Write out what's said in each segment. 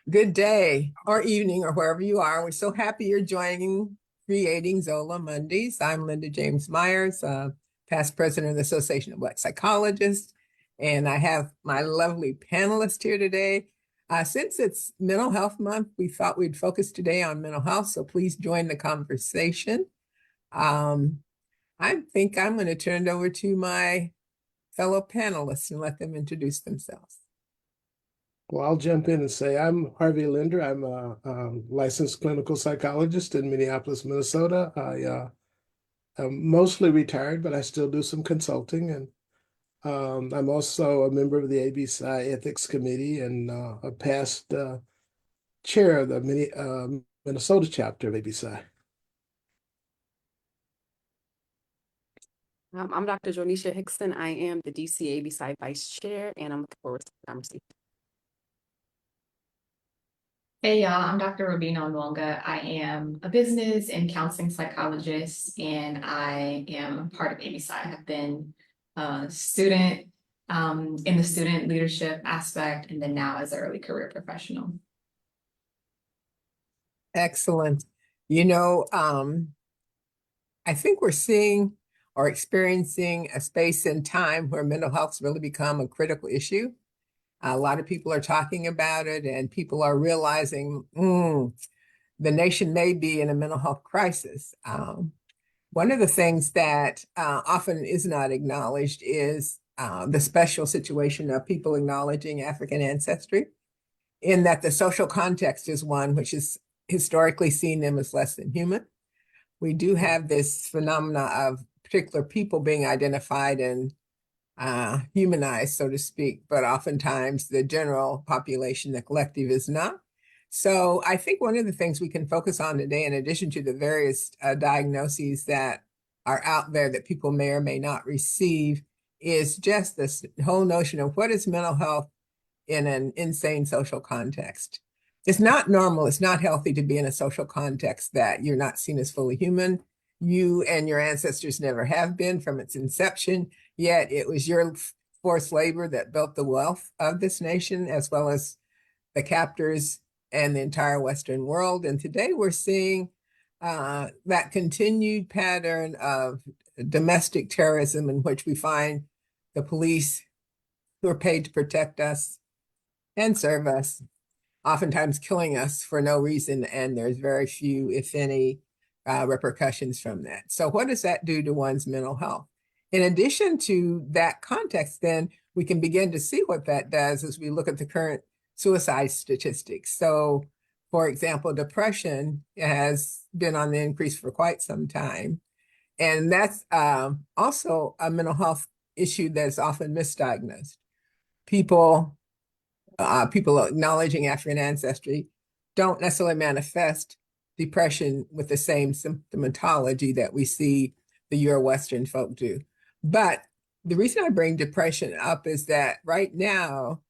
Good day or evening or wherever you are. We're so happy you're joining Creating ZOLA Mondays. I'm Linda James Myers, past president of the Association of Black Psychologists, and I have my lovely panelist here today. Since it's Mental Health Month, we thought we'd focus today on mental health, so please join the conversation. Um, I think I'm going to turn it over to my fellow panelists and let them introduce themselves. Well, I'll jump in and say I'm Harvey Linder. I'm a licensed clinical psychologist in Minneapolis, Minnesota. I'm mostly retired, but I still do some consulting. And I'm also a member of the ABPsi Ethics Committee and a past chair of the Minnesota chapter of ABPsi. I'm Dr. Joniesha Hickson. I am the DC ABPsi Vice Chair, and I'm looking forward to the conversation. Hey y'all, I'm Dr. Robino Wonga. I am a business and counseling psychologist, and I am part of ABPsi. I have been a student in the student leadership aspect, and then now as an early career professional. Excellent. You know, I think we're seeing or experiencing a space and time where mental health's really become a critical issue. A lot of people are talking about it, and people are realizing the nation may be in a mental health crisis. One of the things that often is not acknowledged is the special situation of people acknowledging African ancestry, in that the social context is one which is historically seen them as less than human. We do have this phenomena of particular people being identified and humanized, so to speak, but oftentimes the general population, the collective, is not. So I think one of the things we can focus on today, in addition to the various diagnoses that are out there that people may or may not receive, is just this whole notion of what is mental health in an insane social context. It's not normal, it's not healthy to be in a social context that you're not seen as fully human. You and your ancestors never have been from its inception, yet it was your forced labor that built the wealth of this nation, as well as the captors and the entire Western world. And today we're seeing that continued pattern of domestic terrorism, in which we find the police, who are paid to protect us and serve us, oftentimes killing us for no reason, and there's very few, if any, repercussions from that. So what does that do to one's mental health? In addition to that context, then we can begin to see what that does as we look at the current suicide statistics. So, for example, depression has been on the increase for quite some time. And that's also a mental health issue that's often misdiagnosed. People acknowledging African ancestry don't necessarily manifest depression with the same symptomatology that we see the Euro-Western folk do. But the reason I bring depression up is that right now,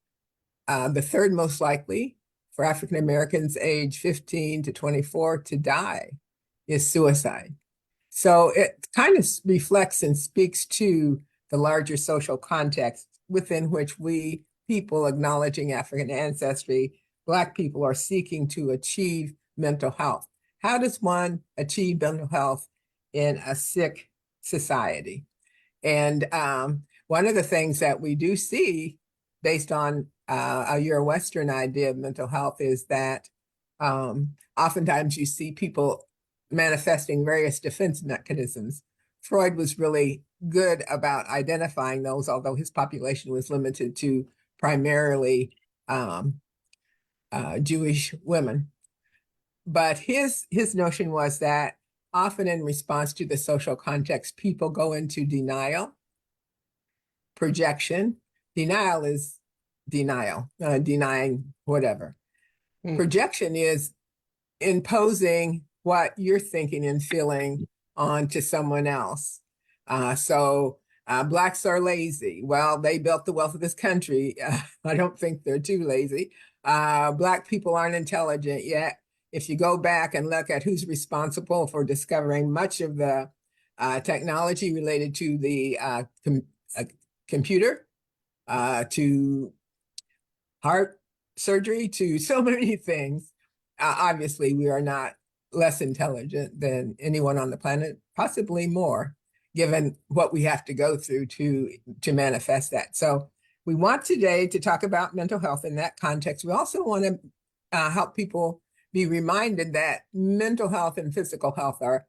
the third most likely for African Americans age 15 to 24 to die is suicide. So it kind of reflects and speaks to the larger social context within which we, people acknowledging African ancestry, Black people, are seeking to achieve mental health. How does one achieve mental health in a sick society? And one of the things that we do see, based on a Euro-Western idea of mental health, is that oftentimes you see people manifesting various defense mechanisms. Freud was really good about identifying those, although his population was limited to primarily Jewish women. But his notion was that often in response to the social context, people go into denial, projection. Denial is denial, denying whatever. Projection is imposing what you're thinking and feeling onto someone else. So Blacks are lazy. Well, they built the wealth of this country. I don't think they're too lazy. Black people aren't intelligent yet. If you go back and look at who's responsible for discovering much of the technology related to the computer, to heart surgery to so many things. Obviously, we are not less intelligent than anyone on the planet, possibly more, given what we have to go through to manifest that. So we want today to talk about mental health in that context. We also want to help people be reminded that mental health and physical health are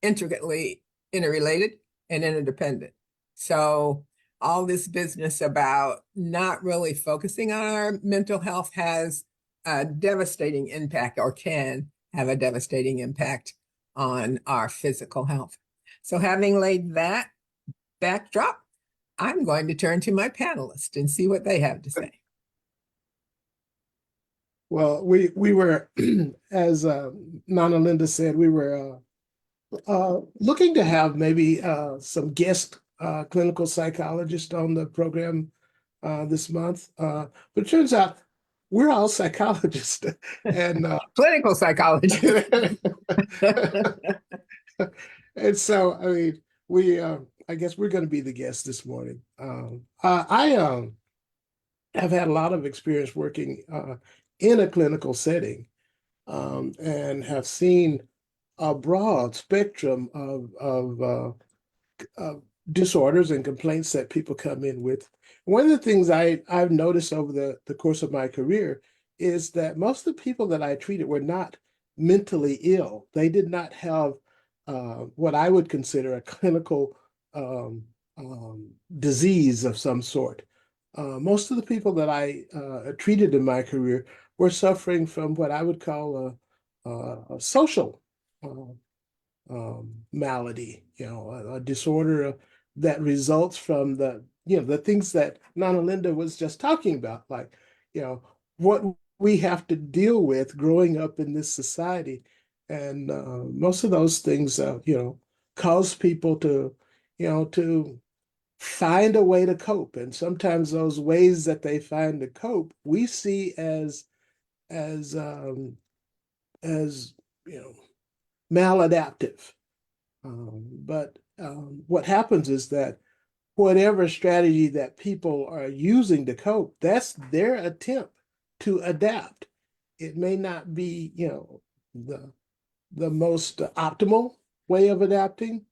intricately interrelated and interdependent. So all this business about not really focusing on our mental health has a devastating impact, or can have a devastating impact on our physical health. So having laid that backdrop, I'm going to turn to my panelists and see what they have to say. Well, we were, as Nana Linda said, we were looking to have maybe some guest clinical psychologists on the program this month. But it turns out we're all psychologists and Clinical psychologists. and so, I mean, we I guess we're going to be the guest this morning. I have had a lot of experience working in a clinical setting, and have seen a broad spectrum of disorders and complaints that people come in with. One of the things I've noticed over the course of my career is that most of the people that I treated were not mentally ill. They did not have what I would consider a clinical disease of some sort. Most of the people that I treated in my career were suffering from what I would call a social malady, a disorder that results from the things that Nana Linda was just talking about, like, what we have to deal with growing up in this society. And most of those things, cause people to find a way to cope. And sometimes those ways that they find to cope, we see as maladaptive. But what happens is that whatever strategy that people are using to cope, that's their attempt to adapt. It may not be, the most optimal way of adapting,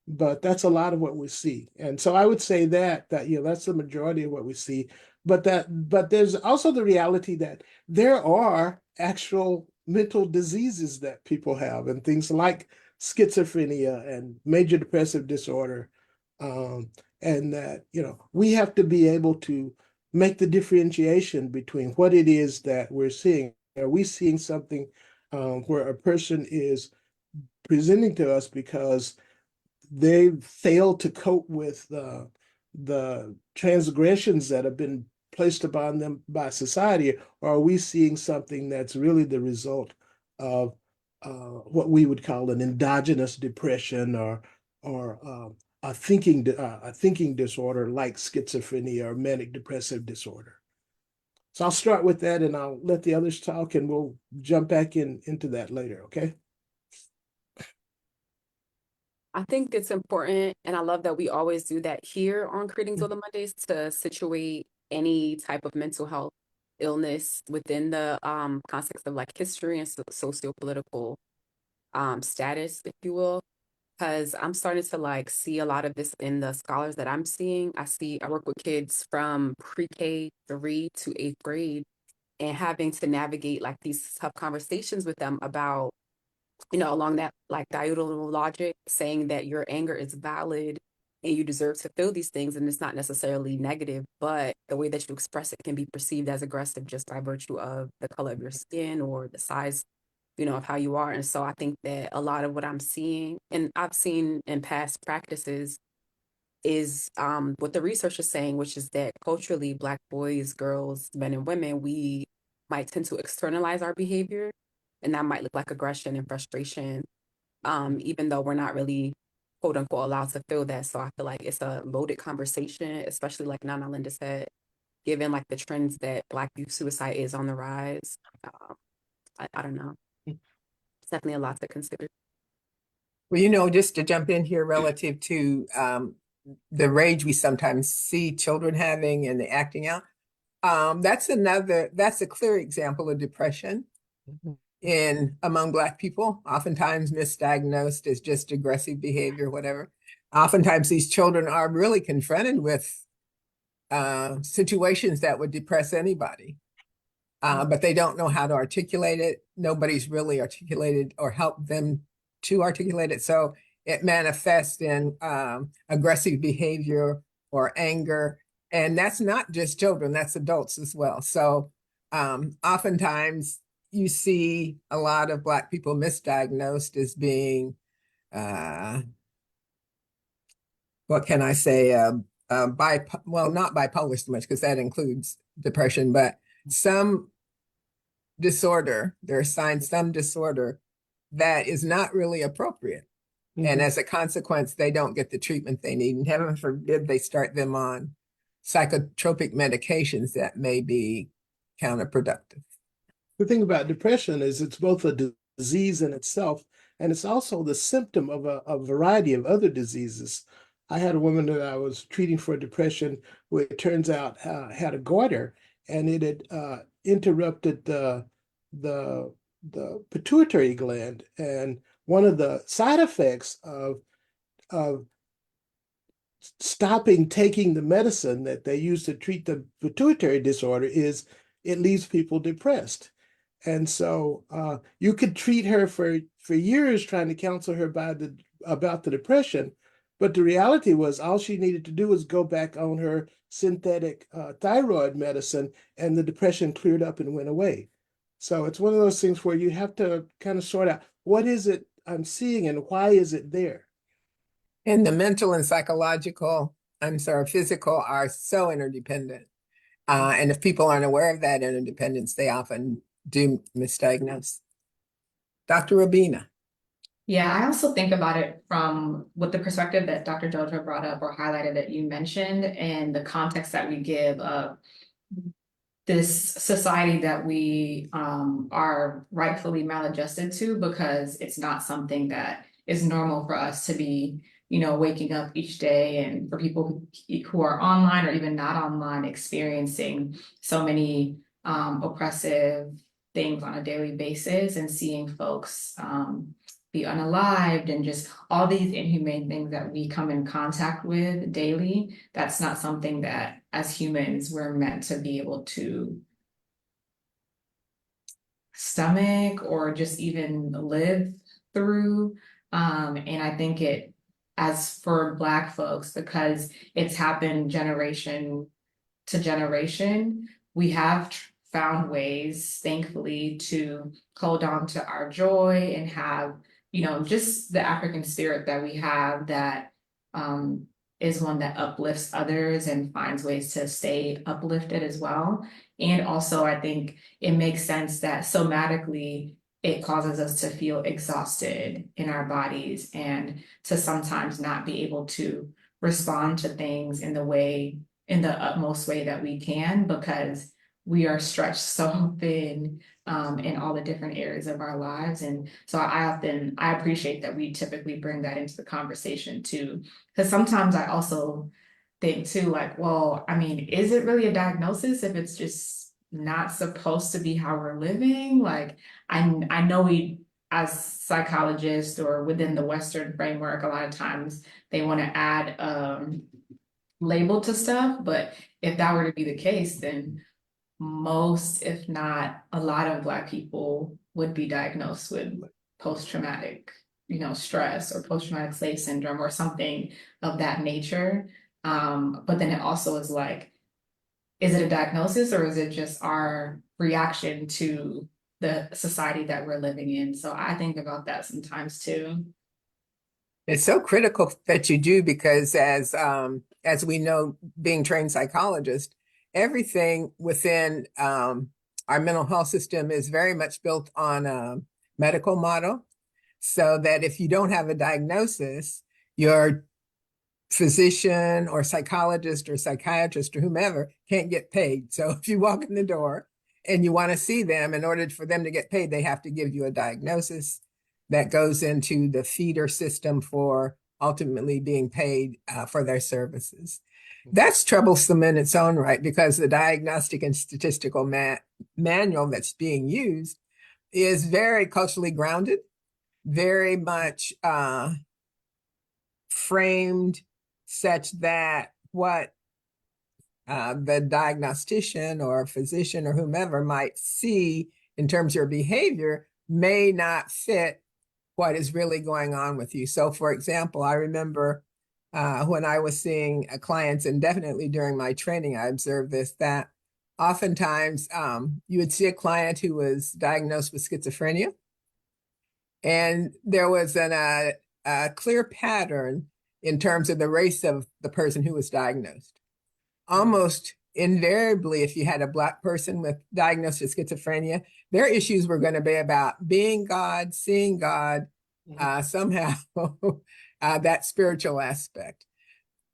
but that's a lot of what we see. And so I would say that that's the majority of what we see. But there's also the reality that there are actual mental diseases that people have, and things like schizophrenia and major depressive disorder. And that, we have to be able to make the differentiation between what it is that we're seeing. Are we seeing something where a person is presenting to us because they failed to cope with the transgressions that have been placed upon them by society, or are we seeing something that's really the result of what we would call an endogenous depression, or a thinking disorder like schizophrenia or manic depressive disorder? So I'll start with that, and I'll let the others talk, and we'll jump back into that later, okay? I think it's important, and I love that we always do that here on Creating ZOLA Mondays, to situate any type of mental health illness within the context of like history and socio-political status, if you will. Because I'm starting to like see a lot of this in the scholars that I'm seeing. I work with kids from pre-K 3 to 8th grade, and having to navigate like these tough conversations with them about, along that like diagonal logic, saying that your anger is valid and you deserve to feel these things, and it's not necessarily negative, but the way that you express it can be perceived as aggressive just by virtue of the color of your skin or the size, of how you are. And so I think that a lot of what I'm seeing, and I've seen in past practices, is what the research is saying, which is that culturally, Black boys, girls, men, and women, we might tend to externalize our behavior, and that might look like aggression and frustration, even though we're not really, quote unquote, allowed to feel that. So I feel like it's a loaded conversation, especially like Nana Linda said, given like the trends that Black youth suicide is on the rise. I don't know. It's definitely a lot to consider. Well, just to jump in here relative to the rage we sometimes see children having and the acting out. that's a clear example of depression among Black people, oftentimes misdiagnosed as just aggressive behavior, whatever. Oftentimes these children are really confronted with situations that would depress anybody, but they don't know how to articulate it. Nobody's really articulated or helped them to articulate it. So it manifests in aggressive behavior or anger. And that's not just children, that's adults as well. So oftentimes you see a lot of Black people misdiagnosed as being, what can I say, well, not bipolar so much because that includes depression, but some disorder, they're assigned some disorder that is not really appropriate. And as a consequence, they don't get the treatment they need. And heaven forbid they start them on psychotropic medications that may be counterproductive. The thing about depression is it's both a disease in itself, and it's also the symptom of a variety of other diseases. I had a woman that I was treating for depression who, it turns out, had a goiter, and it had interrupted the pituitary gland. And one of the side effects of stopping taking the medicine that they use to treat the pituitary disorder is it leaves people depressed. And so you could treat her for years trying to counsel her about the depression, but the reality was all she needed to do was go back on her synthetic thyroid medicine, and the depression cleared up and went away. So it's one of those things where you have to kind of sort out, what is it I'm seeing and why is it there? And the mental and physical are so interdependent. And if people aren't aware of that interdependence, they often do misdiagnose. Dr. Robina. Yeah, I also think about it from with the perspective that Dr. Jojo brought up or highlighted that you mentioned, and the context that we give of this society that we are rightfully maladjusted to, because it's not something that is normal for us to be, waking up each day, and for people who are online or even not online experiencing so many oppressive things on a daily basis and seeing folks be unalived and just all these inhumane things that we come in contact with daily. That's not something that as humans we're meant to be able to stomach or just even live through. And I think as for Black folks, because it's happened generation to generation, we have found ways, thankfully, to hold on to our joy and have, just the African spirit that we have that is one that uplifts others and finds ways to stay uplifted as well. And also, I think it makes sense that somatically it causes us to feel exhausted in our bodies and to sometimes not be able to respond to things in the utmost way that we can, because we are stretched so thin in all the different areas of our lives. And so I appreciate that we typically bring that into the conversation too, because sometimes I also think too, like, well, I mean, is it really a diagnosis if it's just not supposed to be how we're living? Like, I know we, as psychologists or within the Western framework, a lot of times they want to add label to stuff, but if that were to be the case, then most, if not a lot of Black people would be diagnosed with post-traumatic, stress or post-traumatic slave syndrome or something of that nature. But then it also is like, is it a diagnosis or is it just our reaction to the society that we're living in? So I think about that sometimes too. It's so critical that you do, because as we know, being trained psychologists, everything within our mental health system is very much built on a medical model, so that if you don't have a diagnosis, your physician or psychologist or psychiatrist or whomever can't get paid. So if you walk in the door and you want to see them, in order for them to get paid, they have to give you a diagnosis that goes into the feeder system for ultimately being paid for their services. That's troublesome in its own right because the diagnostic and statistical manual that's being used is very culturally grounded, very much framed such that what the diagnostician or physician or whomever might see in terms of your behavior may not fit what is really going on with you. So, for example, I remember when I was seeing clients, and definitely during my training, I observed this, that oftentimes you would see a client who was diagnosed with schizophrenia, and there was a clear pattern in terms of the race of the person who was diagnosed. Almost invariably, if you had a Black person with diagnosed with schizophrenia, their issues were going to be about being God, seeing God, somehow that spiritual aspect,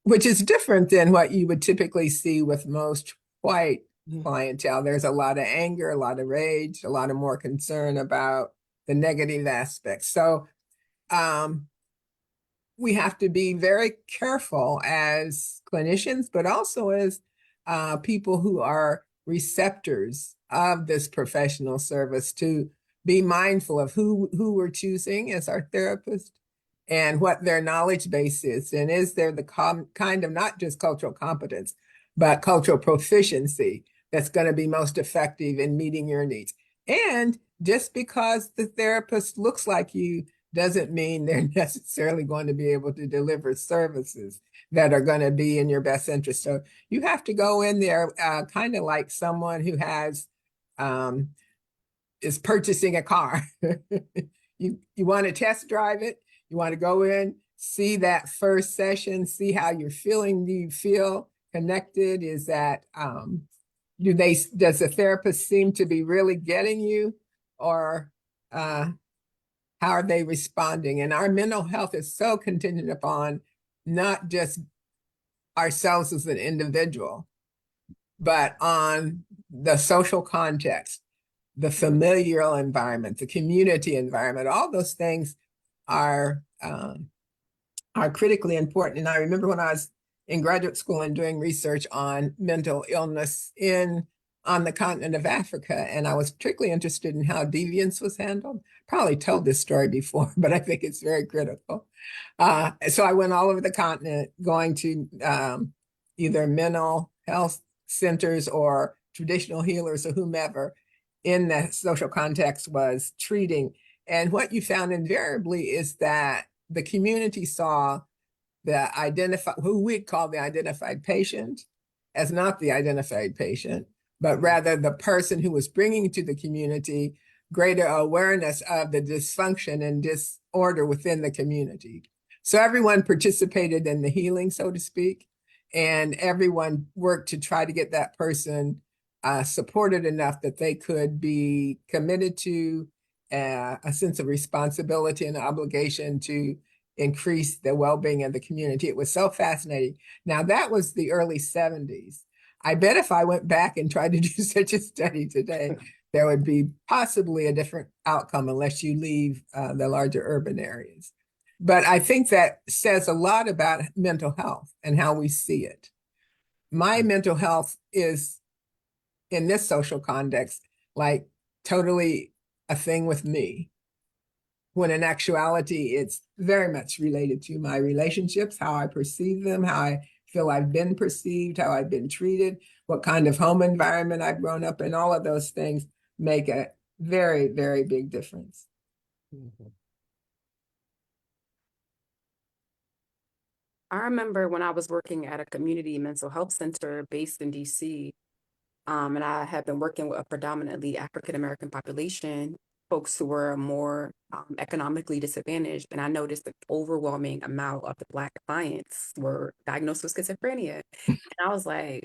which is different than what you would typically see with most white clientele. There's a lot of anger, a lot of rage, a lot of more concern about the negative aspects. So we have to be very careful as clinicians, but also as people who are receptors of this professional service, to be mindful of who we're choosing as our therapist and what their knowledge base is. And is there the kind of not just cultural competence, but cultural proficiency that's going to be most effective in meeting your needs. And just because the therapist looks like you doesn't mean they're necessarily going to be able to deliver services that are going to be in your best interest. So you have to go in there kind of like someone who has is purchasing a car. You want to test drive it. You want to go in, see that first session, see how you're feeling. Do you feel connected? Is that does the therapist seem to be really getting you, or how are they responding? And our mental health is so contingent upon not just ourselves as an individual, but on the social context, the familial environment, the community environment. All those things are critically important. And I remember when I was in graduate school and doing research on mental illness on the continent of Africa, and I was particularly interested in how deviance was handled. Probably told this story before, but I think it's very critical. So I went all over the continent, going to either mental health centers or traditional healers or whomever in the social context was treating. And what you found invariably is that the community saw who we'd call the identified patient as not the identified patient, but rather the person who was bringing to the community greater awareness of the dysfunction and disorder within the community. So everyone participated in the healing, so to speak, and everyone worked to try to get that person supported enough that they could be committed to a sense of responsibility and obligation to increase the well-being of the community. It was so fascinating. Now, that was the early 70s. I bet if I went back and tried to do such a study today, there would be possibly a different outcome unless you leave the larger urban areas. But I think that says a lot about mental health and how we see it. My mental health is, in this social context, like totally a thing with me, when in actuality, it's very much related to my relationships, how I perceive them, how I feel I've been perceived, how I've been treated, what kind of home environment I've grown up in. All of those things make a very, very big difference. Mhm. I remember when I was working at a community mental health center based in DC, and I had been working with a predominantly African American population, folks who were more economically disadvantaged. And I noticed the overwhelming amount of the Black clients were diagnosed with schizophrenia. And I was like,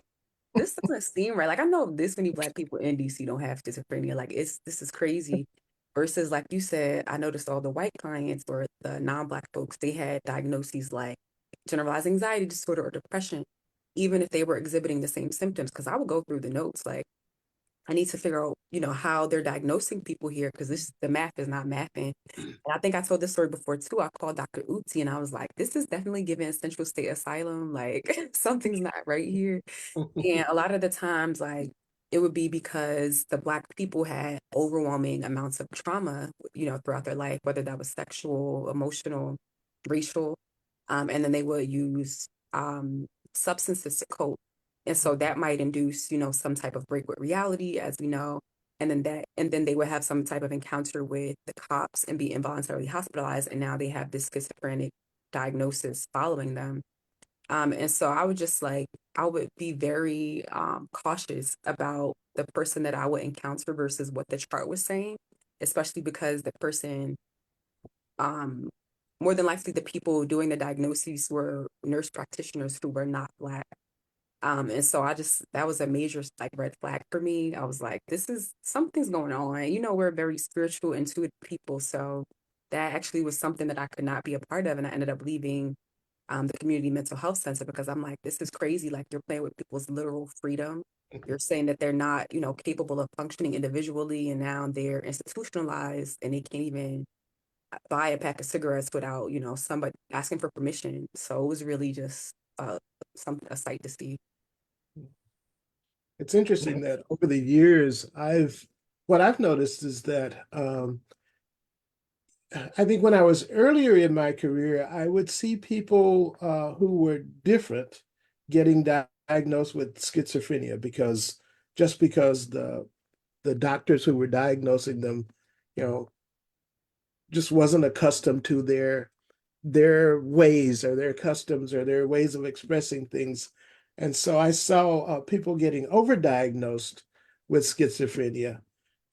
this doesn't seem right. Like, I know this many Black people in DC don't have schizophrenia. Like, this is crazy. Versus, like you said, I noticed all the white clients or the non-Black folks, they had diagnoses like generalized anxiety disorder or depression, even if they were exhibiting the same symptoms. Because I would go through the notes, like, I need to figure out, how they're diagnosing people here because the math is not mathing. And I think I told this story before too. I called Dr. Uti and I was like, this is definitely giving Central State Asylum. Like something's not right here. And a lot of the times, like it would be because the Black people had overwhelming amounts of trauma, throughout their life, whether that was sexual, emotional, racial, and then they would use substances to cope. And so that might induce, some type of break with reality, as we know. And then they would have some type of encounter with the cops and be involuntarily hospitalized. And now they have this schizophrenic diagnosis following them. And so I would be very cautious about the person that I would encounter versus what the chart was saying, especially because the person, um, more than likely the people doing the diagnoses were nurse practitioners who were not Black. And so that was a major like red flag for me. I was like, something's going on. We're very spiritual, intuitive people. So that actually was something that I could not be a part of. And I ended up leaving the community mental health center because I'm like, this is crazy. Like you're playing with people's literal freedom. You're saying that they're not, capable of functioning individually, and now they're institutionalized and they can't even buy a pack of cigarettes without, somebody asking for permission. So it was really just a sight to see. It's interesting that over the years, what I've noticed is that I think when I was earlier in my career, I would see people who were different getting diagnosed with schizophrenia because the doctors who were diagnosing them, just wasn't accustomed to their ways or their customs or their ways of expressing things. And so I saw people getting overdiagnosed with schizophrenia.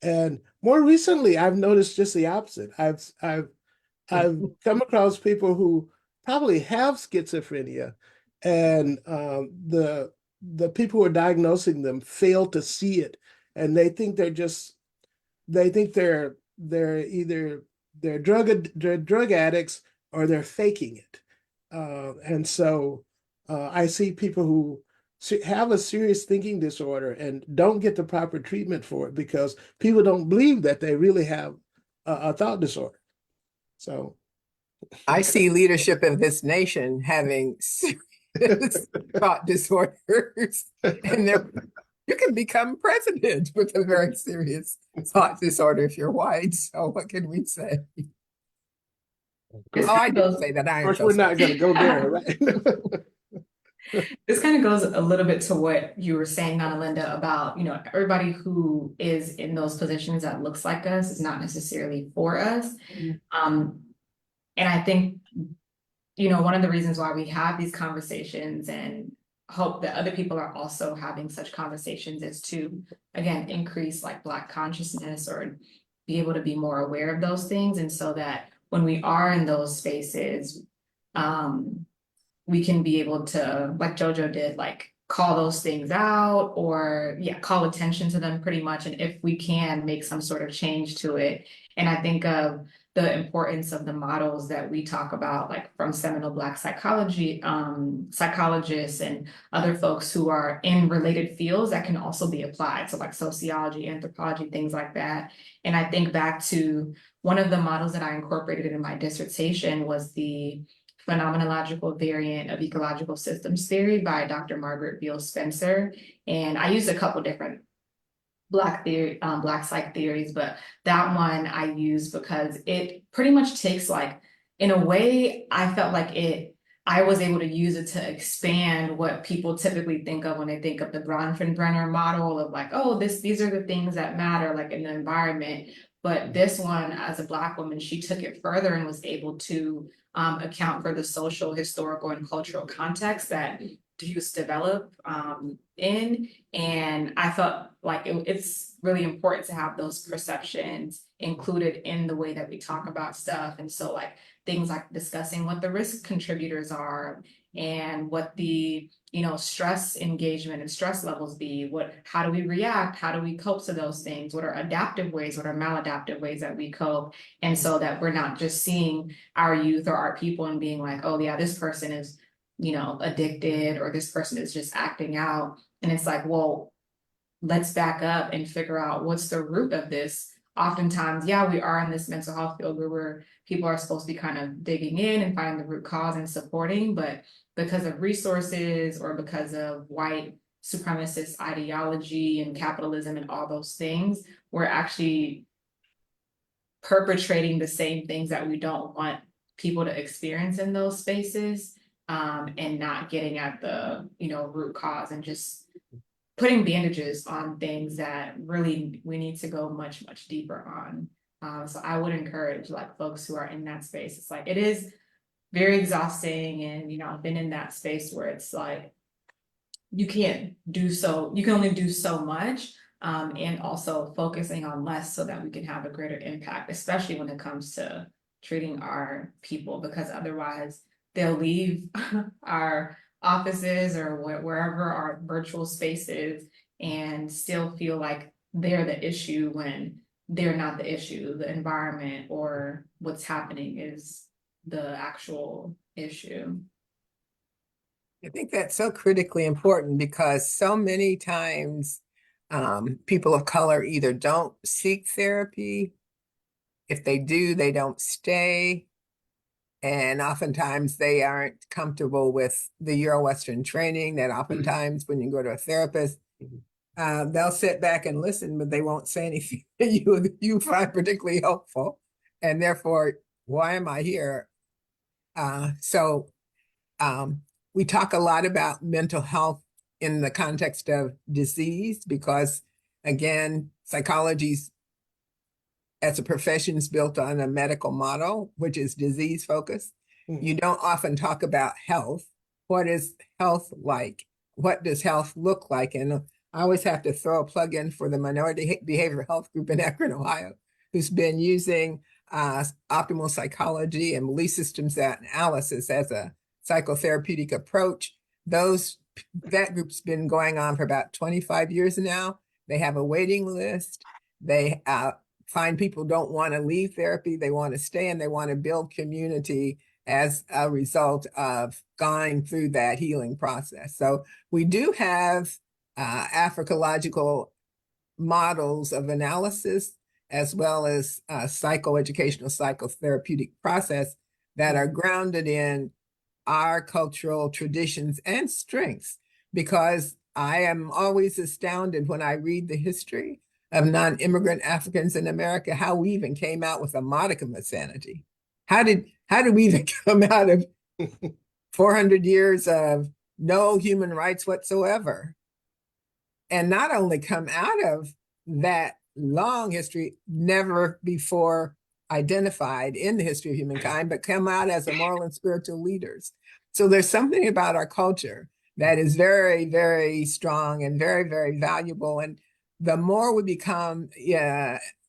And more recently, I've noticed just the opposite. I've come across people who probably have schizophrenia, and the people who are diagnosing them fail to see it, and they think they're drug addicts or they're faking it. And so I see people who have a serious thinking disorder and don't get the proper treatment for it because people don't believe that they really have a thought disorder. So I see leadership of this nation having serious thought disorders, and you can become president with a very serious thought disorder if you're white. So what can we say? This Oh, I kind of did goes, say that. I of am course, so we're sorry. not going to go there, right? this kind of goes a little bit to what you were saying, Donna Linda, about, everybody who is in those positions that looks like us is not necessarily for us. And I think, one of the reasons why we have these conversations and hope that other people are also having such conversations is to, again, increase like Black consciousness or be able to be more aware of those things. And so that when we are in those spaces, we can be able to, like Jojo did, like call those things out or call attention to them pretty much. And if we can make some sort of change to it. And I think of the importance of the models that we talk about, like from seminal Black psychology, psychologists and other folks who are in related fields that can also be applied. So like sociology, anthropology, things like that. And I think back to one of the models that I incorporated in my dissertation was the phenomenological variant of ecological systems theory by Dr. Margaret Beale Spencer. And I used a couple different Black psych theories, but that one I used because it pretty much takes like, in a way, I felt like I was able to use it to expand what people typically think of when they think of the Bronfenbrenner model of like, oh, these are the things that matter, like in the environment. But this one, as a Black woman, she took it further and was able to account for the social, historical, and cultural context that youth develop in. And I felt like it's really important to have those perceptions included in the way that we talk about stuff. And so like things like discussing what the risk contributors are and what the stress engagement and stress levels be, how do we react, how do we cope to those things, what are adaptive ways, what are maladaptive ways that we cope, and so that we're not just seeing our youth or our people and being like, oh yeah, this person is addicted or this person is just acting out. And it's like, well, let's back up and figure out what's the root of this. Oftentimes, yeah, we are in this mental health field where people are supposed to be kind of digging in and finding the root cause and supporting, but because of resources or because of white supremacist ideology and capitalism and all those things, we're actually perpetrating the same things that we don't want people to experience in those spaces, and not getting at the, root cause and just putting bandages on things that really we need to go much, much deeper on. So I would encourage like folks who are in that space. It's like, it is very exhausting. And, I've been in that space where it's like, you can only do so much. And also focusing on less so that we can have a greater impact, especially when it comes to treating our people, because otherwise they'll leave our offices or wherever our virtual space is and still feel like they're the issue when they're not the issue. The environment or what's happening is the actual issue. I think that's so critically important because so many times people of color either don't seek therapy. If they do, they don't stay. And oftentimes they aren't comfortable with the Euro-Western training that oftentimes when you go to a therapist, they'll sit back and listen, but they won't say anything that you find particularly helpful. And therefore, why am I here? We talk a lot about mental health in the context of disease because, again, psychology's as a profession is built on a medical model, which is disease focused. You don't often talk about health. What is health like? What does health look like? And I always have to throw a plug in for the Minority Behavioral Health Group in Akron, Ohio, who's been using optimal psychology and belief systems analysis as a psychotherapeutic approach. That group's been going on for about 25 years now. They have a waiting list. They find people don't want to leave therapy. They want to stay and they want to build community as a result of going through that healing process. So we do have Africological models of analysis as well as psychoeducational psychotherapeutic process that are grounded in our cultural traditions and strengths, because I am always astounded when I read the history of non-immigrant Africans in America, how we even came out with a modicum of sanity. How did we even come out of 400 years of no human rights whatsoever? And not only come out of that long history, never before identified in the history of humankind, but come out as a moral and spiritual leaders. So there's something about our culture that is very, very strong and very, very valuable. And the more we become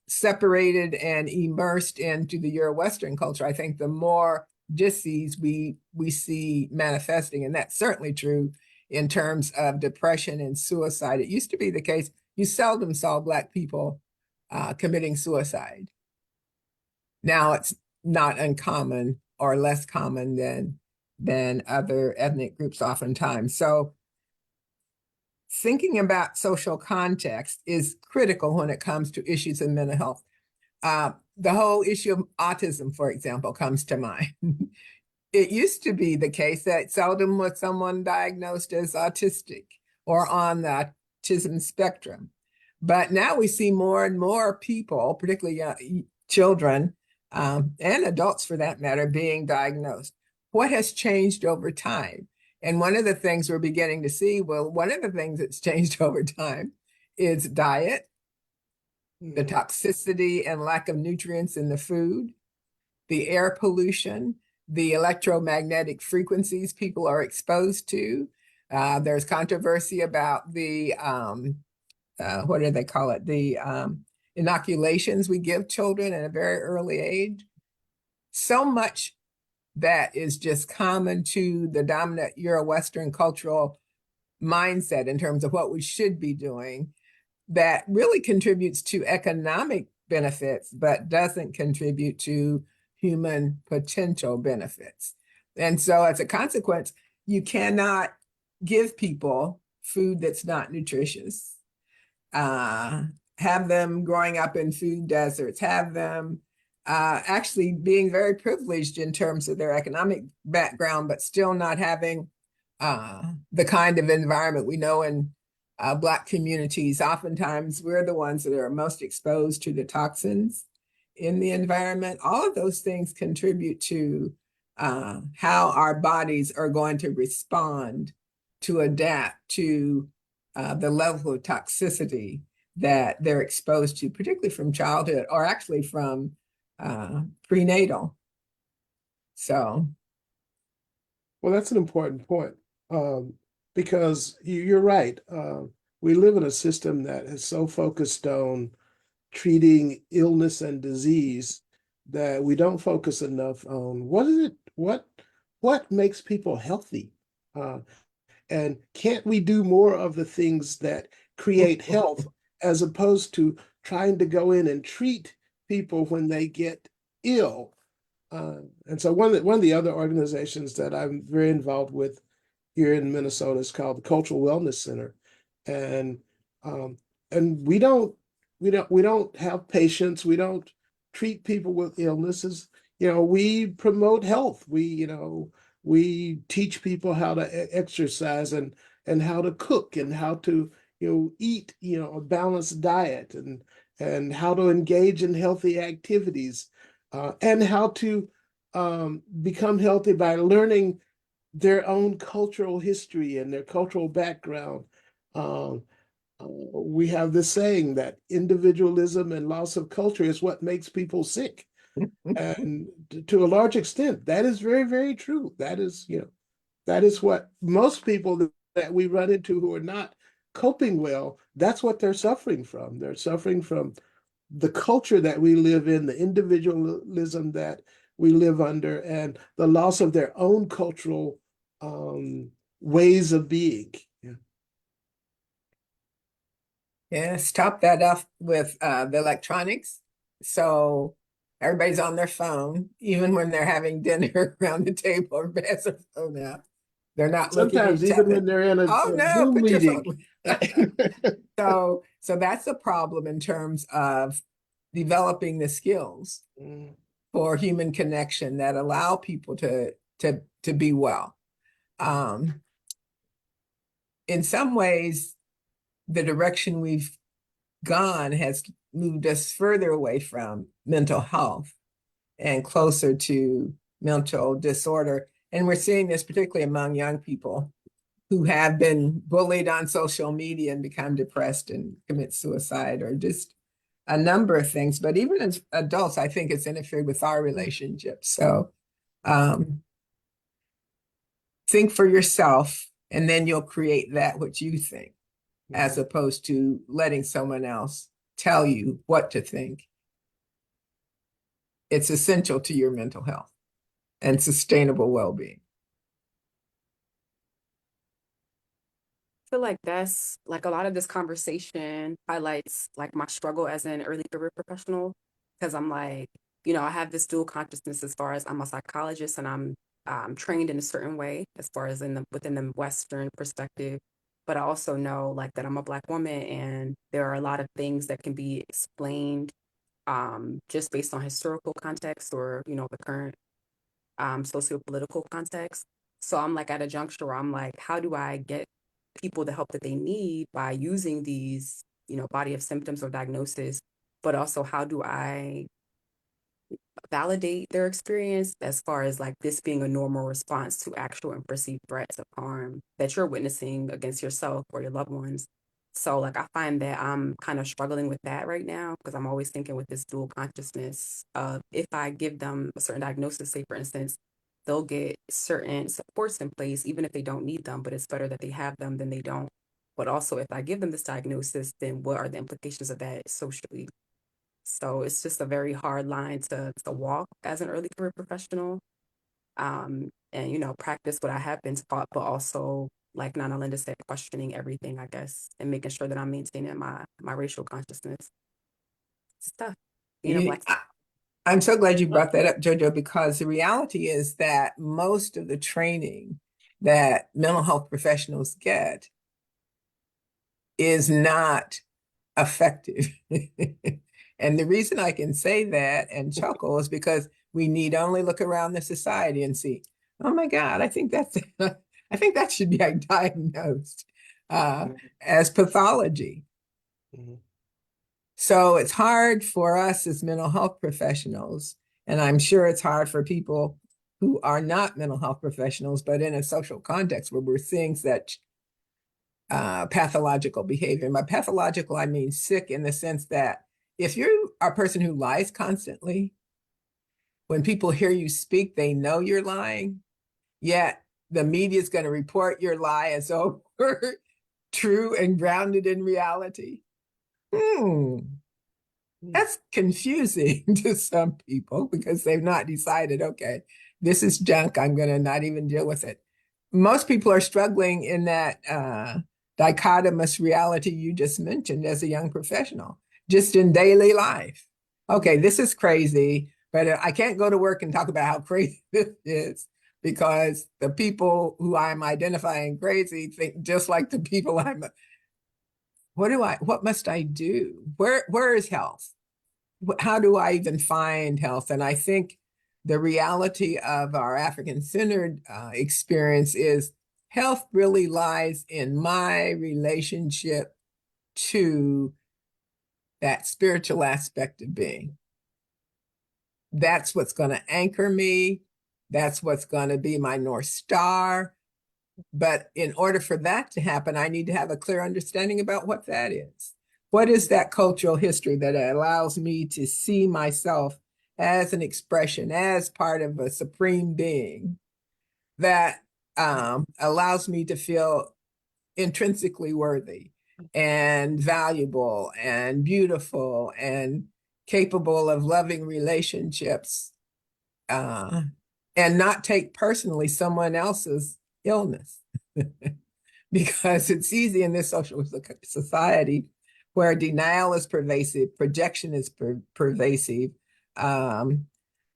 separated and immersed into the Euro-Western culture, I think the more dis-ease we see manifesting. And that's certainly true in terms of depression and suicide. It used to be the case, you seldom saw Black people committing suicide. Now it's not uncommon or less common than other ethnic groups oftentimes. So thinking about social context is critical when it comes to issues in mental health. The whole issue of autism, for example, comes to mind. It used to be the case that seldom was someone diagnosed as autistic or on the autism spectrum. But now we see more and more people, particularly children and adults for that matter, being diagnosed. What has changed over time? And one of the things we're beginning to see, one of the things that's changed over time is diet, the toxicity and lack of nutrients in the food, the air pollution, the electromagnetic frequencies people are exposed to. There's controversy about the, what do they call it? The inoculations we give children at a very early age. So much that is just common to the dominant Euro-Western cultural mindset in terms of what we should be doing that really contributes to economic benefits, but doesn't contribute to human potential benefits. And so as a consequence, you cannot give people food that's not nutritious. have them growing up in food deserts, have them actually being very privileged in terms of their economic background, but still not having the kind of environment we know in Black communities. Oftentimes, we're the ones that are most exposed to the toxins in the environment. All of those things contribute to how our bodies are going to respond to adapt to the level of toxicity that they're exposed to, particularly from childhood or actually from prenatal. So, Well, that's an important point, because you're right. We live in a system that is so focused on treating illness and disease that we don't focus enough on what makes people healthy, and can't we do more of the things that create health as opposed to trying to go in and treat people when they get ill. And so one of the other organizations that I'm very involved with here in Minnesota is called the Cultural Wellness Center, and um, and we don't have patients. We don't treat people with illnesses. We promote health. We teach people how to exercise and how to cook and how to eat a balanced diet and how to engage in healthy activities, and how to become healthy by learning their own cultural history and their cultural background. Um, we have this saying that individualism and loss of culture is what makes people sick. And to a large extent, that is very, very true. That is what most people that we run into who are not coping well, that's what they're suffering from. They're suffering from the culture that we live in, the individualism that we live under, and the loss of their own cultural ways of being. Yeah. yes, top that off with the electronics. So everybody's on their phone, even when they're having dinner around the table or has their phone out. They're not looking at Sometimes each even other. when they're in a Oh no, Zoom put your meeting. phone. So that's a problem in terms of developing the skills for human connection that allow people to be well. In some ways, the direction we've gone has moved us further away from mental health and closer to mental disorder. And we're seeing this particularly among young people who have been bullied on social media and become depressed and commit suicide, or just a number of things. But even as adults, I think it's interfered with our relationships. So think for yourself, and then you'll create that which you think, as opposed to letting someone else tell you what to think. It's essential to your mental health and sustainable well-being. I feel like that's like a lot of this conversation highlights like my struggle as an early career professional, because I'm like, I have this dual consciousness as far as I'm a psychologist and I'm trained in a certain way as far as within the Western perspective, but I also know like that I'm a Black woman and there are a lot of things that can be explained just based on historical context or the current socio-political context. So I'm like at a juncture where I'm like, how do I get people the help that they need by using these, body of symptoms or diagnosis, but also how do I validate their experience as far as like this being a normal response to actual and perceived threats of harm that you're witnessing against yourself or your loved ones. So like I find that I'm kind of struggling with that right now because I'm always thinking with this dual consciousness of if I give them a certain diagnosis, say for instance, they'll get certain supports in place even if they don't need them, but it's better that they have them than they don't. But also if I give them this diagnosis, then what are the implications of that socially? So it's just a very hard line to walk as an early career professional. And practice what I have been taught, but also like Nana Linda said, questioning everything, I guess, and making sure that I'm maintaining my racial consciousness. Stuff. Being a Black. I'm so glad you brought that up, Jojo, because the reality is that most of the training that mental health professionals get is not effective. And the reason I can say that and chuckle is because we need only look around the society and see, oh my God, I think that's, I think that should be diagnosed as pathology. Mhm. So it's hard for us as mental health professionals, and I'm sure it's hard for people who are not mental health professionals, but in a social context where we're seeing such pathological behavior. And by pathological, I mean sick in the sense that if you're a person who lies constantly, when people hear you speak, they know you're lying, yet the media is going to report your lie as though true and grounded in reality. That's confusing to some people because they've not decided, okay, this is junk. I'm going to not even deal with it. Most people are struggling in that dichotomous reality you just mentioned as a young professional, just in daily life. Okay, this is crazy, but I can't go to work and talk about how crazy this is because the people who I'm identifying crazy think just like the people what must I do? Where is health? How do I even find health? And I think the reality of our African-centered experience is health really lies in my relationship to that spiritual aspect of being. That's what's going to anchor me. That's what's going to be my North Star. But in order for that to happen, I need to have a clear understanding about what that is. What is that cultural history that allows me to see myself as an expression, as part of a supreme being that allows me to feel intrinsically worthy and valuable and beautiful and capable of loving relationships and not take personally someone else's illness. Because it's easy in this social society where denial is pervasive, projection is pervasive.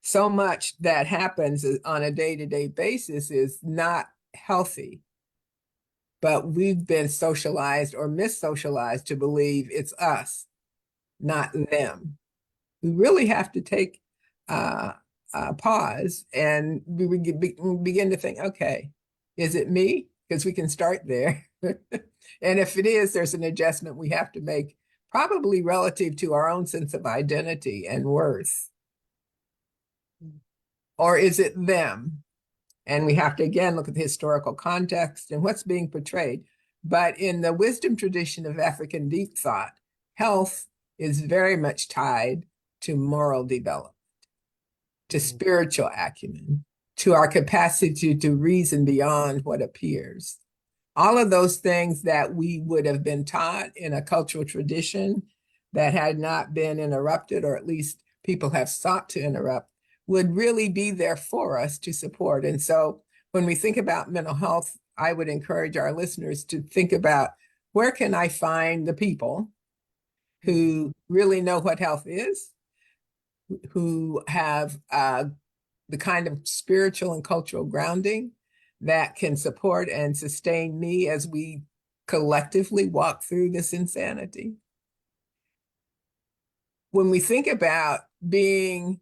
So much that happens on a day-to-day basis is not healthy. But we've been socialized or mis-socialized to believe it's us, not them. We really have to take a pause and we begin to think, okay, is it me? Because we can start there. And if it is, there's an adjustment we have to make, probably relative to our own sense of identity and worth. Or is it them? And we have to, again, look at the historical context and what's being portrayed. But in the wisdom tradition of African deep thought, health is very much tied to moral development, to spiritual acumen, to our capacity to reason beyond what appears. All of those things that we would have been taught in a cultural tradition that had not been interrupted, or at least people have sought to interrupt, would really be there for us to support. And so when we think about mental health, I would encourage our listeners to think about where can I find the people who really know what health is, who have the kind of spiritual and cultural grounding that can support and sustain me as we collectively walk through this insanity. When we think about being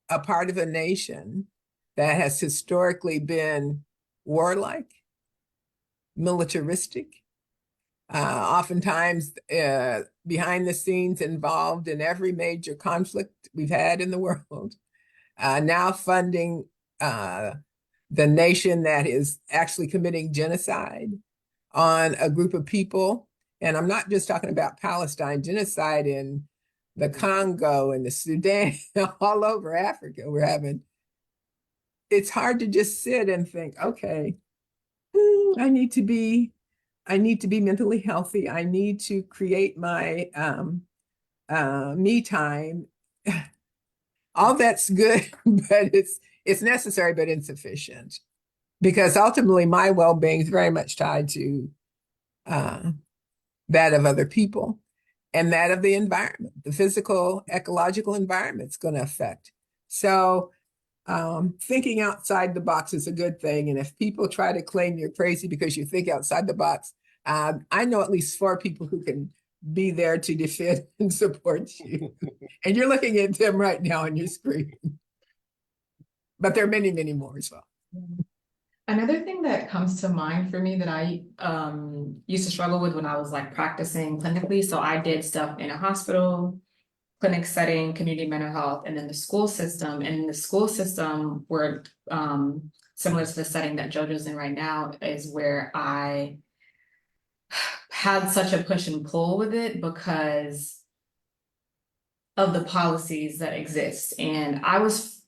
a part of a nation that has historically been warlike, militaristic, oftentimes behind the scenes involved in every major conflict we've had in the world, now funding the nation that is actually committing genocide on a group of people. And I'm not just talking about Palestine, genocide in the Congo and the Sudan, all over Africa. It's hard to just sit and think, okay, I need to be mentally healthy. I need to create my me time. All that's good, but it's necessary but insufficient, because ultimately my well-being is very much tied to that of other people and that of the environment. The physical, ecological environment's going to affect. So thinking outside the box is a good thing. And if people try to claim you're crazy because you think outside the box, I know at least 4 people who can be there to defend and support you. And you're looking at them right now on your screen. But there are many, many more as well. Another thing that comes to mind for me that I used to struggle with when I was like practicing clinically. So I did stuff in a hospital, clinic setting, community mental health, and then the school system. And in the school system, where similar to the setting that JoJo's in right now, is where I had such a push and pull with it because of the policies that exist. And I was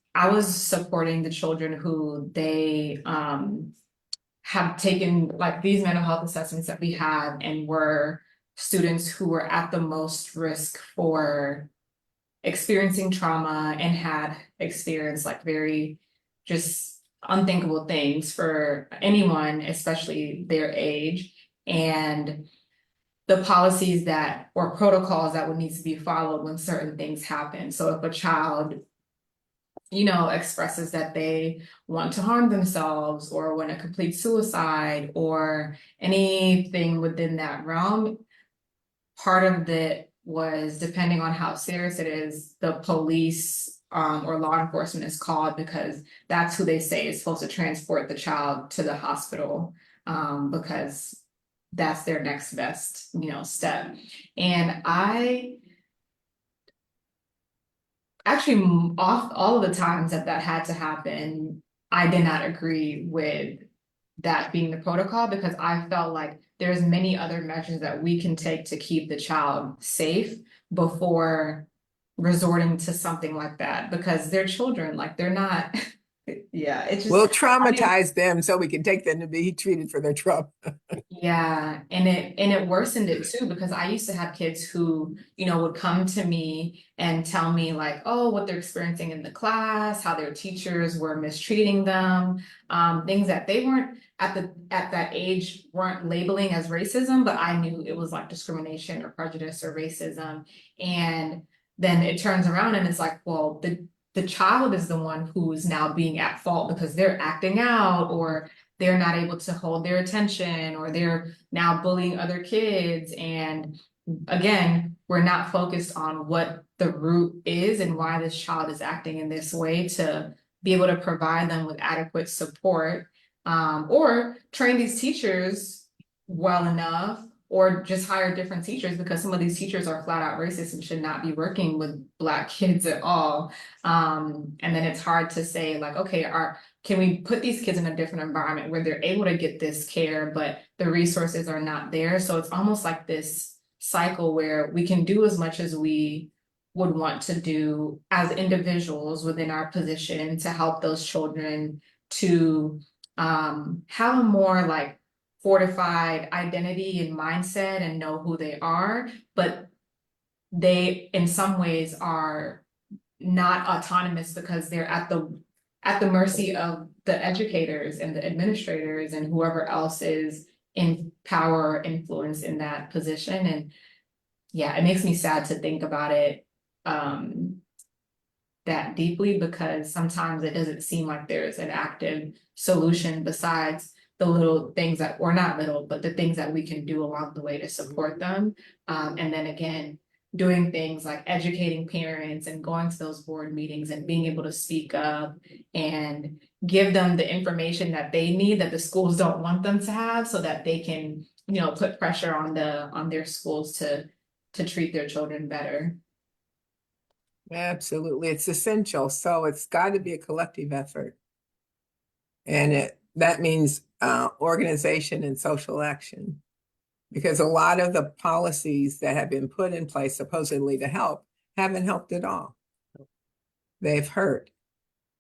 supporting the children who they have taken like these mental health assessments that we have and were students who were at the most risk for experiencing trauma and had experienced like very just unthinkable things for anyone, especially their age, and the policies that or protocols that would need to be followed when certain things happen. So if a child, you know, expresses that they want to harm themselves or want to complete suicide or anything within that realm, part of it was, depending on how serious it is, the police or law enforcement is called because that's who they say is supposed to transport the child to the hospital because that's their next best, you know, step. And I actually, off all of the times that had to happen, I did not agree with that being the protocol because I felt like there's many other measures that we can take to keep the child safe before resorting to something like that because they're children, like they're not. Yeah, it's just We'll traumatize them so we can take them to be treated for their trauma. yeah, and it worsened it too because I used to have kids who, you know, would come to me and tell me like, oh, what they're experiencing in the class, how their teachers were mistreating them, things that they weren't at that age weren't labeling as racism, but I knew it was like discrimination or prejudice or racism. And then it turns around and it's like, well, the child is the one who is now being at fault because they're acting out or they're not able to hold their attention or they're now bullying other kids. And again, we're not focused on what the root is and why this child is acting in this way to be able to provide them with adequate support or train these teachers well enough or just hire different teachers because some of these teachers are flat out racist and should not be working with Black kids at all. And then it's hard to say like, okay, can we put these kids in a different environment where they're able to get this care, but the resources are not there? So it's almost like this cycle where we can do as much as we would want to do as individuals within our position to help those children to have a more like fortified identity and mindset and know who they are, but they in some ways are not autonomous because they're at the mercy of the educators and the administrators and whoever else is in power or influence in that position. And yeah, it makes me sad to think about it that deeply because sometimes it doesn't seem like there's an active solution besides the little things that, or not little, but the things that we can do along the way to support them. And then again, doing things like educating parents and going to those board meetings and being able to speak up and give them the information that they need that the schools don't want them to have so that they can, you know, put pressure on their schools to treat their children better. Absolutely. It's essential. So it's got to be a collective effort. And that means organization and social action. Because a lot of the policies that have been put in place supposedly to help haven't helped at all. They've hurt.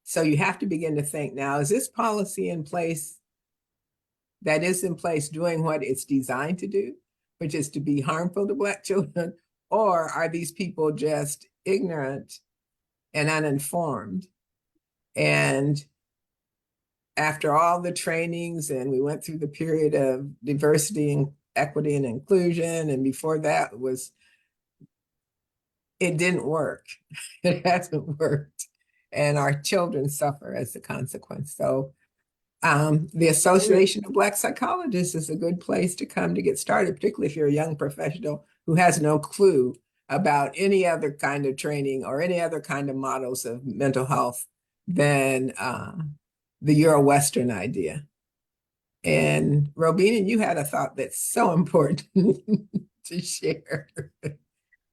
So you have to begin to think now, is this policy in place that is in place doing what it's designed to do, which is to be harmful to Black children? Or are these people just ignorant and uninformed? And after all the trainings, and we went through the period of diversity and equity and inclusion, and before that it didn't work. It hasn't worked. And our children suffer as a consequence. So the Association of Black Psychologists is a good place to come to get started, particularly if you're a young professional who has no clue about any other kind of training or any other kind of models of mental health than the Euro-Western idea. And Robina, you had a thought that's so important to share.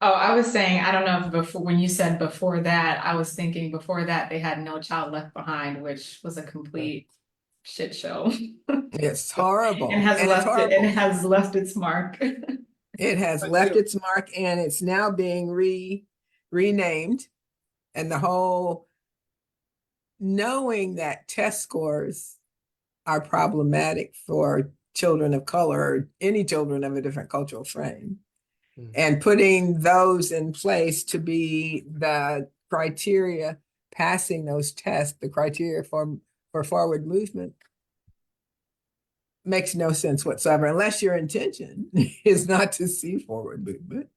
Oh, I was saying, I don't know if before, when you said before that, I was thinking before that they had No Child Left Behind, which was a complete shit show. It's horrible. And has And it's left it, and horrible. it has left its mark. It has But left you- its mark and it's now being renamed. And the whole knowing that test scores are problematic for children of color or any children of a different cultural frame. And putting those in place to be the criteria, passing those tests, the criteria for forward movement, makes no sense whatsoever, unless your intention is not to see forward movement,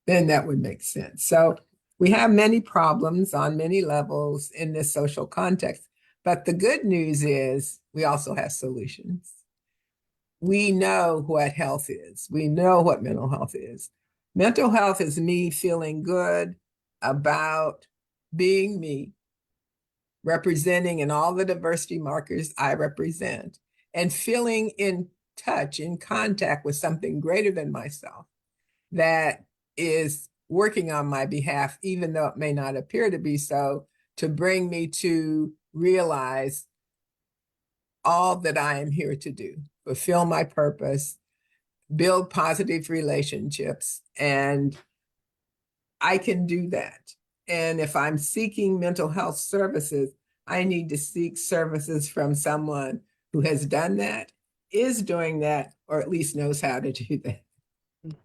then that would make sense. So we have many problems on many levels in this social context, but the good news is we also have solutions. We know what health is. We know what mental health is. Mental health is me feeling good about being me, representing in all the diversity markers I represent, and feeling in touch, in contact with something greater than myself that is working on my behalf, even though it may not appear to be so, to bring me to realize all that I am here to do, fulfill my purpose, build positive relationships, and I can do that. And if I'm seeking mental health services, I need to seek services from someone who has done that, is doing that, or at least knows how to do that.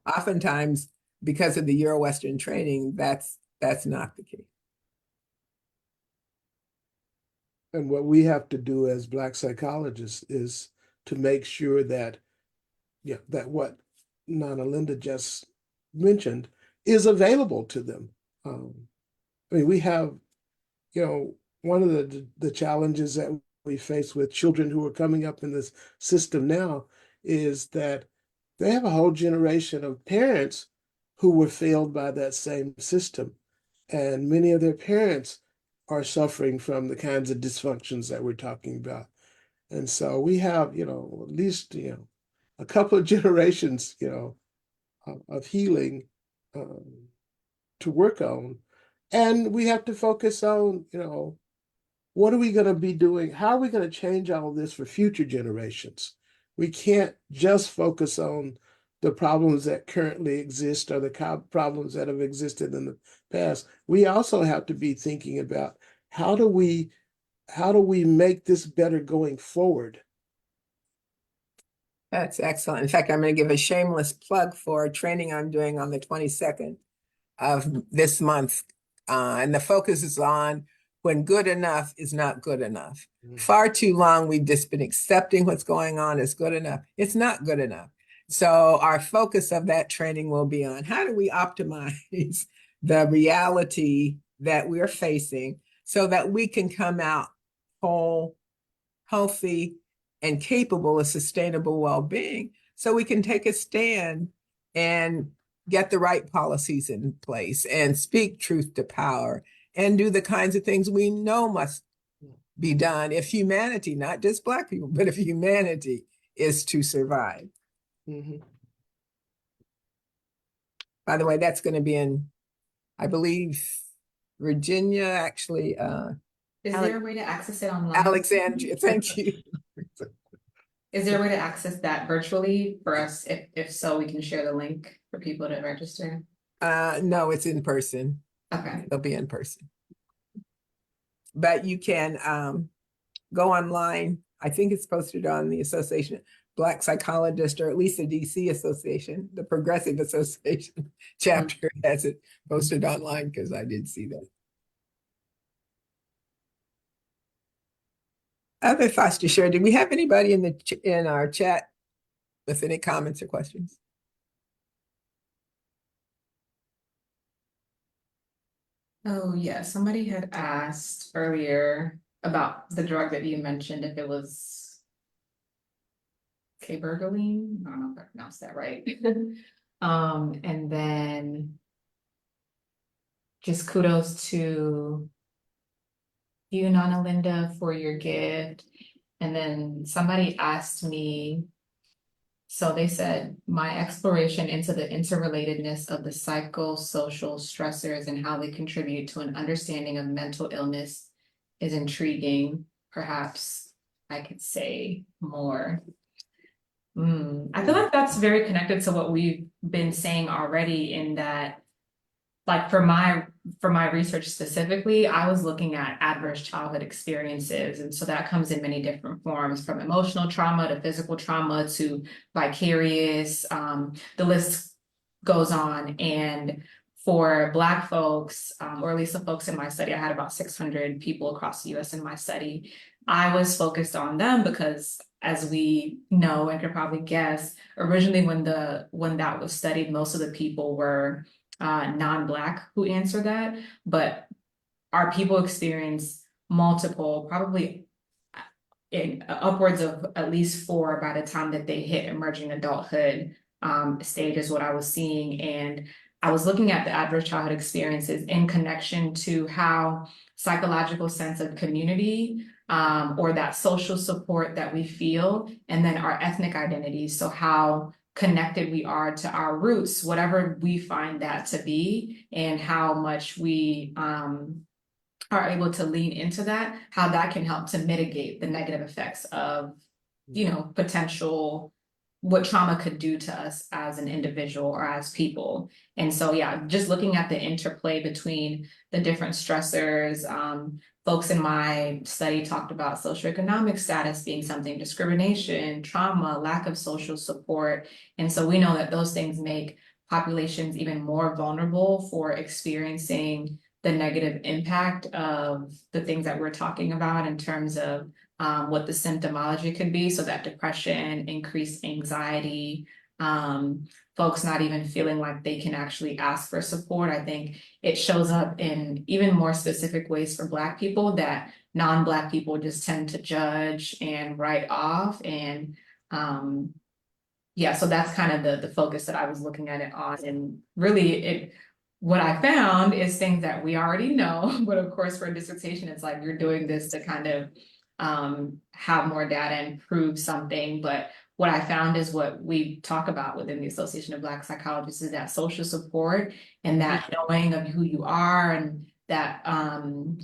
Oftentimes, because of the Euro-Western training, that's not the case. And what we have to do as Black psychologists is to make sure that, that what Nana Linda just mentioned is available to them. I mean, we have, one of the challenges that we face with children who are coming up in this system now is that they have a whole generation of parents who were failed by that same system. And many of their parents are suffering from the kinds of dysfunctions that we're talking about. And so we have, at least, a couple of generations, of healing to work on. And we have to focus on, what are we going to be doing? How are we going to change all of this for future generations? We can't just focus on the problems that currently exist or the problems that have existed in the past. We also have to be thinking about how do we make this better going forward? That's excellent. In fact, I'm going to give a shameless plug for a training I'm doing on the 22nd of this month. And the focus is on when good enough is not good enough. Far too long, we've just been accepting what's going on as good enough. It's not good enough. So our focus of that training will be on how do we optimize the reality that we're facing so that we can come out whole, healthy, and capable of sustainable well-being, so we can take a stand and get the right policies in place and speak truth to power and do the kinds of things we know must be done if humanity, not just Black people, but if humanity is to survive. Mm-hmm. By the way, that's going to be in, I believe, Virginia, actually. Is there a way to access it online? Alexandria, thank you. Is there a way to access that virtually for us? If so, we can share the link for people to register. No, it's in person. Okay. It'll be in person. But you can go online. I think it's posted on the Association of Black Psychologists, or at least the DC Association, the Progressive Association chapter has it posted online, because I did see that. Other thoughts to share? Did we have anybody in our chat with any comments or questions? Oh, yeah. Somebody had asked earlier about the drug that you mentioned, if it was cabergoline. I don't know if I pronounced that right. And then just kudos to you, Nana Linda, for your gift. And then somebody asked me, so they said, my exploration into the interrelatedness of the psychosocial stressors and how they contribute to an understanding of mental illness is intriguing. Perhaps I could say more. I feel like that's very connected to what we've been saying already, in that, like, for my research specifically, I was looking at adverse childhood experiences. And so that comes in many different forms, from emotional trauma to physical trauma to vicarious. The list goes on. And for Black folks, or at least the folks in my study, I had about 600 people across the US in my study. I was focused on them because, as we know and could probably guess, originally when that was studied, most of the people were non-Black who answer that, but our people experience multiple, probably in upwards of at least 4 by the time that they hit emerging adulthood stage, is what I was seeing. And I was looking at the adverse childhood experiences in connection to how psychological sense of community, or that social support that we feel, and then our ethnic identities. So how connected we are to our roots, whatever we find that to be, and how much we are able to lean into that, how that can help to mitigate the negative effects of, potential, what trauma could do to us as an individual or as people. And so, yeah, just looking at the interplay between the different stressors. Folks in my study talked about socioeconomic status being something, discrimination, trauma, lack of social support. And so we know that those things make populations even more vulnerable for experiencing the negative impact of the things that we're talking about in terms of what the symptomology could be. So that depression, increased anxiety, folks not even feeling like they can actually ask for support. I think it shows up in even more specific ways for Black people that non-Black people just tend to judge and write off. And yeah, so that's kind of the focus that I was looking at it on. And really, what I found is things that we already know, but of course for a dissertation, it's like you're doing this to kind of have more data and prove something. But what I found is what we talk about within the Association of Black Psychologists is that social support, and that knowing of who you are, and that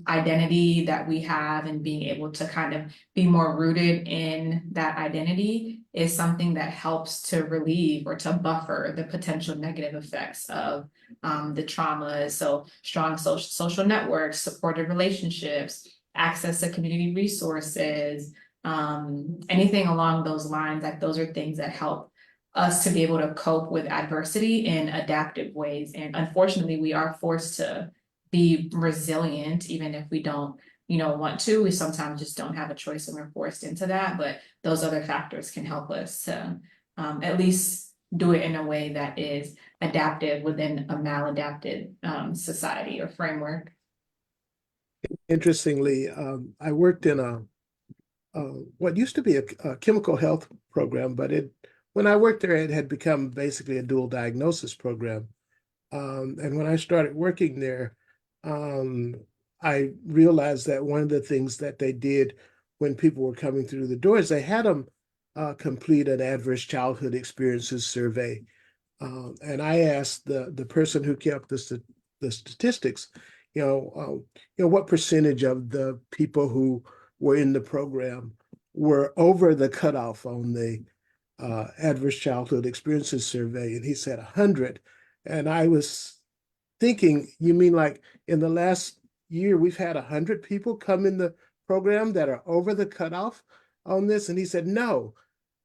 identity that we have, and being able to kind of be more rooted in that identity is something that helps to relieve or to buffer the potential negative effects of the trauma. So strong social networks, supportive relationships, access to community resources, anything along those lines, like those are things that help us to be able to cope with adversity in adaptive ways. And unfortunately, we are forced to be resilient, even if we don't, want to. We sometimes just don't have a choice and we're forced into that. But those other factors can help us to at least do it in a way that is adaptive within a maladapted society or framework. Interestingly, I worked in what used to be a chemical health program, but when I worked there, it had become basically a dual diagnosis program. And when I started working there, I realized that one of the things that they did when people were coming through the doors, they had them complete an adverse childhood experiences survey. And I asked the person who kept the statistics, what percentage of the people who were in the program were over the cutoff on the adverse childhood experiences survey, and he said 100. And I was thinking, you mean like in the last year we've had 100 people come in the program that are over the cutoff on this? And he said, no,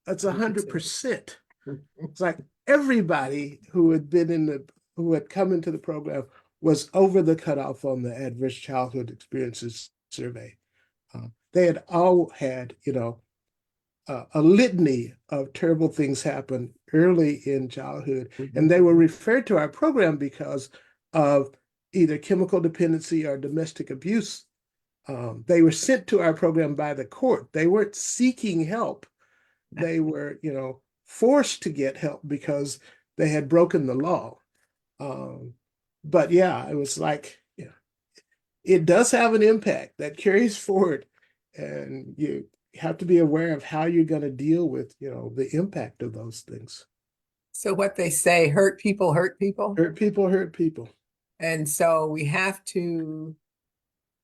it's 100%. It's like everybody who had come into the program was over the cutoff on the adverse childhood experiences survey. They had all had, a litany of terrible things happen early in childhood, and they were referred to our program because of either chemical dependency or domestic abuse. They were sent to our program by the court. They weren't seeking help. They were, forced to get help because they had broken the law. But yeah, it was like, yeah, it does have an impact that carries forward, and you have to be aware of how you're going to deal with, the impact of those things. So what they say, hurt people hurt people. Hurt people hurt people. And so we have to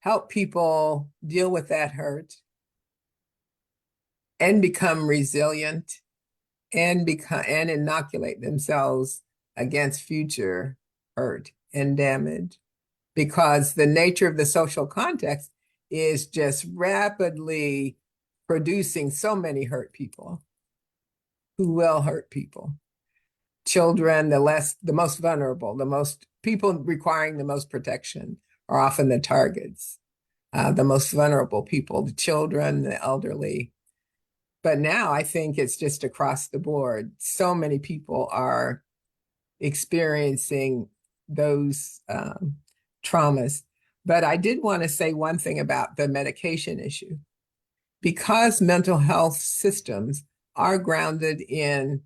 help people deal with that hurt and become resilient and inoculate themselves against future hurt and damage, because the nature of the social context is just rapidly producing so many hurt people who will hurt people. Children, the most vulnerable, the most people requiring the most protection are often the targets. The most vulnerable people, the children, the elderly. But now I think it's just across the board. So many people are experiencing those traumas. But I did want to say one thing about the medication issue. Because mental health systems are grounded in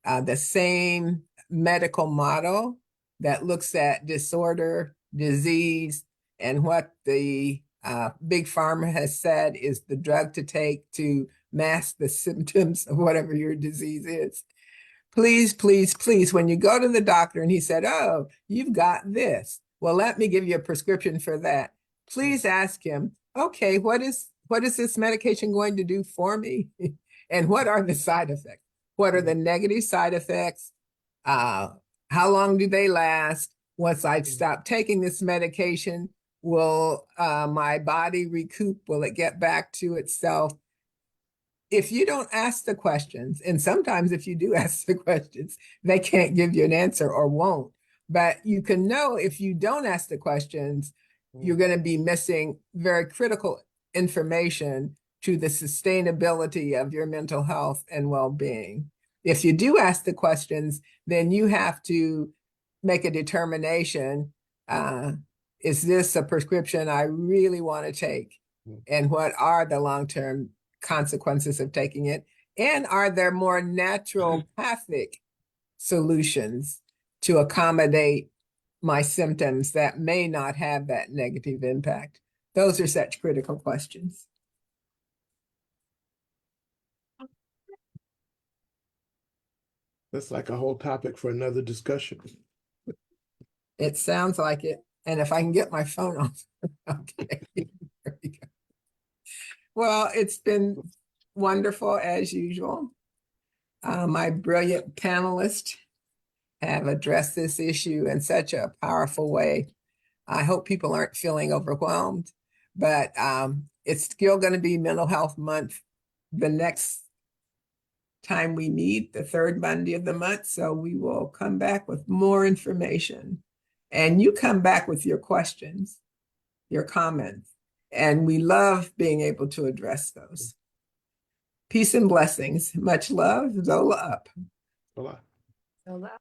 the same medical model that looks at disorder, disease, and what the big pharma has said is the drug to take to mask the symptoms of whatever your disease is. Please, please, please, when you go to the doctor and he said, oh, you've got this. Well, let me give you a prescription for that. Please ask him, okay, what is this medication going to do for me? And what are the side effects? What are the negative side effects? How long do they last? Once I stop taking this medication, will my body recoup? Will it get back to itself? If you don't ask the questions, and sometimes if you do ask the questions, they can't give you an answer or won't. But you can know if you don't ask the questions, you're going to be missing very critical information to the sustainability of your mental health and well-being. If you do ask the questions, then you have to make a determination. Is this a prescription I really want to take? And what are the long-term consequences of taking it? And are there more naturopathic solutions to accommodate my symptoms that may not have that negative impact? Those are such critical questions. That's like a whole topic for another discussion. It sounds like it. And if I can get my phone off. Okay. There we go. Well, it's been wonderful as usual. My brilliant panelists have addressed this issue in such a powerful way. I hope people aren't feeling overwhelmed, but it's still going to be Mental Health Month the next time we meet, the third Monday of the month. So we will come back with more information. And you come back with your questions, your comments, and we love being able to address those. Peace and blessings. Much love. ZOLA up. Hola. ZOLA.